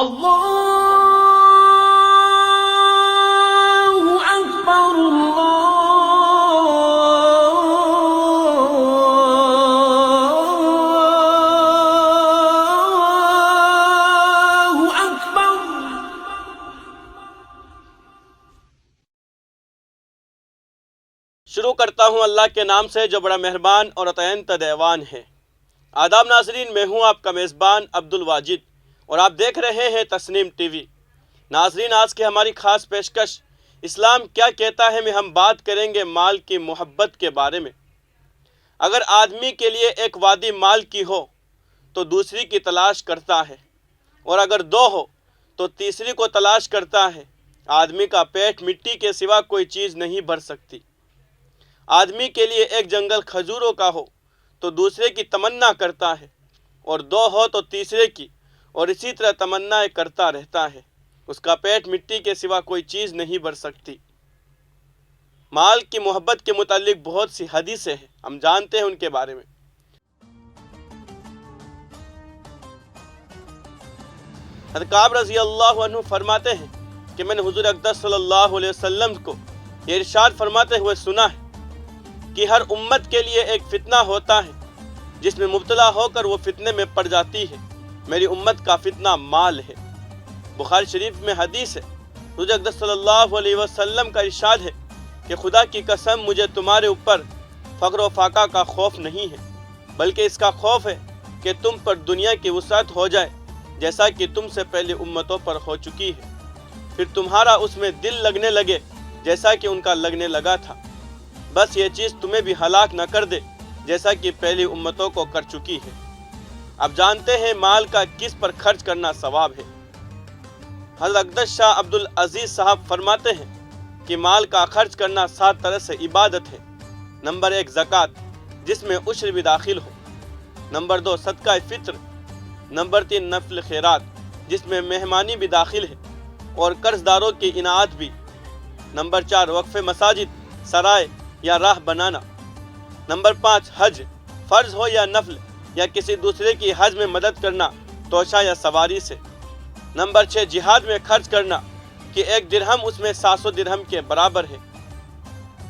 اللہ اکبر اللہ اکبر۔ شروع کرتا ہوں اللہ کے نام سے جو بڑا مہربان اور عطاء دیوان ہے۔ آداب ناظرین، میں ہوں آپ کا میزبان عبد الواجد اور آپ دیکھ رہے ہیں تسنیم ٹی وی۔ ناظرین، آج کی ہماری خاص پیشکش اسلام کیا کہتا ہے میں ہم بات کریں گے مال کی محبت کے بارے میں۔ اگر آدمی کے لیے ایک وادی مال کی ہو تو دوسری کی تلاش کرتا ہے، اور اگر دو ہو تو تیسری کو تلاش کرتا ہے۔ آدمی کا پیٹ مٹی کے سوا کوئی چیز نہیں بھر سکتی۔ آدمی کے لیے ایک جنگل کھجوروں کا ہو تو دوسرے کی تمنا کرتا ہے، اور دو ہو تو تیسرے کی، اور اسی طرح تمنا کرتا رہتا ہے۔ اس کا پیٹ مٹی کے سوا کوئی چیز نہیں بھر سکتی۔ مال کی محبت کے متعلق بہت سی حدیثیں ہیں، ہم جانتے ہیں ان کے بارے میں۔ حضرت کعب رضی اللہ عنہ فرماتے ہیں کہ میں نے حضور اقدس صلی اللہ علیہ وسلم کو یہ ارشاد فرماتے ہوئے سنا ہے کہ ہر امت کے لیے ایک فتنہ ہوتا ہے جس میں مبتلا ہو کر وہ فتنے میں پڑ جاتی ہے۔ میری امت کا فتنہ مال ہے۔ بخاری شریف میں حدیث ہے، حضور اقدس صلی اللہ علیہ وسلم کا ارشاد ہے کہ خدا کی قسم مجھے تمہارے اوپر فقر و فاقہ کا خوف نہیں ہے، بلکہ اس کا خوف ہے کہ تم پر دنیا کی وسعت ہو جائے جیسا کہ تم سے پہلے امتوں پر ہو چکی ہے، پھر تمہارا اس میں دل لگنے لگے جیسا کہ ان کا لگنے لگا تھا، بس یہ چیز تمہیں بھی ہلاک نہ کر دے جیسا کہ پہلی امتوں کو کر چکی ہے۔ اب جانتے ہیں مال کا کس پر خرچ کرنا ثواب ہے۔ حضرت اقدس شاہ عبد العزیز صاحب فرماتے ہیں کہ مال کا خرچ کرنا 7 طرح سے عبادت ہے۔ نمبر 1 زکوٰۃ، جس میں عشر بھی داخل ہو۔ نمبر 2 صدقہ فطر۔ نمبر 3 نفل خیرات، جس میں مہمانی بھی داخل ہے اور قرض داروں کی انعات بھی۔ نمبر 4 وقف مساجد، سرائے یا راہ بنانا۔ نمبر 5 حج، فرض ہو یا نفل، یا کسی دوسرے کی حج میں مدد کرنا توشہ یا سواری سے۔ نمبر 6 جہاد میں خرچ کرنا کہ 1 درہم اس میں 700 درہم کے برابر ہے۔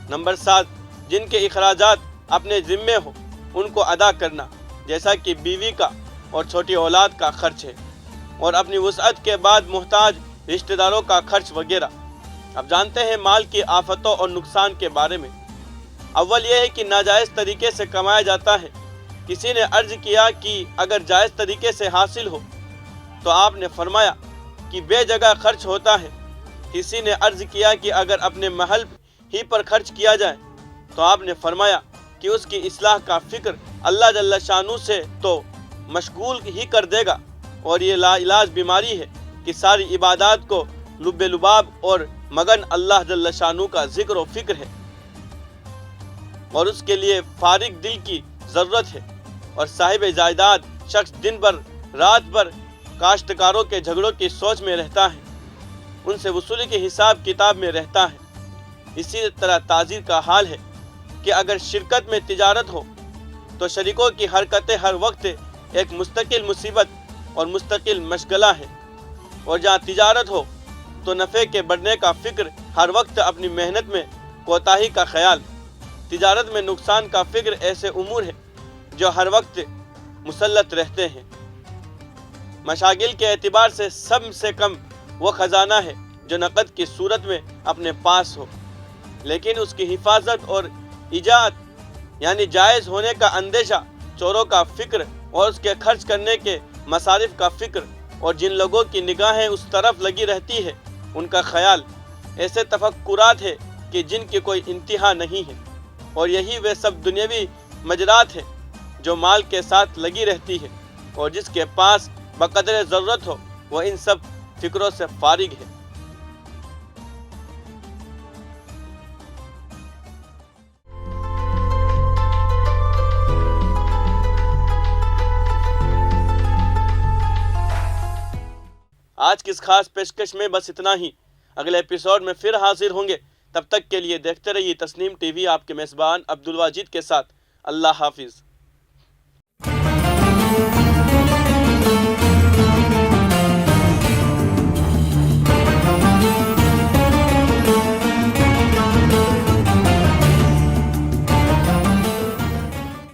نمبر 7 جن کے اخراجات اپنے ذمے ہو ان کو ادا کرنا، جیسا کہ بیوی کا اور چھوٹی اولاد کا خرچ ہے، اور اپنی وسعت کے بعد محتاج رشتہ داروں کا خرچ وغیرہ۔ اب جانتے ہیں مال کی آفتوں اور نقصان کے بارے میں۔ اول یہ ہے کہ ناجائز طریقے سے کمایا جاتا ہے۔ کسی نے عرض کیا کہ اگر جائز طریقے سے حاصل ہو تو آپ نے فرمایا کہ بے جگہ خرچ ہوتا ہے۔ کسی نے عرض کیا کہ اگر اپنے محل ہی پر خرچ کیا جائے تو آپ نے فرمایا کہ اس کی اصلاح کا فکر اللہ جل شانہ سے تو مشغول ہی کر دے گا، اور یہ لا علاج بیماری ہے کہ ساری عبادات کو لب لباب اور مگن اللہ جل شانہ کا ذکر و فکر ہے، اور اس کے لیے فارغ دل کی ضرورت ہے، اور صاحب جائیداد شخص دن بھر رات بھر کاشتکاروں کے جھگڑوں کی سوچ میں رہتا ہے، ان سے وصولی کے حساب کتاب میں رہتا ہے۔ اسی طرح تاجر کا حال ہے کہ اگر شرکت میں تجارت ہو تو شریکوں کی حرکتیں ہر وقت ایک مستقل مصیبت اور مستقل مشغلہ ہے، اور جہاں تجارت ہو تو نفع کے بڑھنے کا فکر، ہر وقت اپنی محنت میں کوتاہی کا خیال۔ تجارت میں نقصان کا فکر ایسے امور ہے جو ہر وقت مسلط رہتے ہیں۔ مشاغل کے اعتبار سے سب سے کم وہ خزانہ ہے جو نقد کی صورت میں اپنے پاس ہو، لیکن اس کی حفاظت اور ایجاد یعنی جائز ہونے کا اندیشہ، چوروں کا فکر اور اس کے خرچ کرنے کے مصارف کا فکر، اور جن لوگوں کی نگاہیں اس طرف لگی رہتی ہے ان کا خیال، ایسے تفکرات ہے کہ جن کی کوئی انتہا نہیں ہے، اور یہی وہ سب دنیاوی مجرات ہے جو مال کے ساتھ لگی رہتی ہے، اور جس کے پاس بقدر ضرورت ہو وہ ان سب فکروں سے فارغ ہے۔ آج کی اس خاص پیشکش میں بس اتنا ہی۔ اگلے ایپیسوڈ میں پھر حاضر ہوں گے، تب تک کے لیے دیکھتے رہیے تسنیم ٹی وی، آپ کے میزبان عبد الواجد کے ساتھ۔ اللہ حافظ۔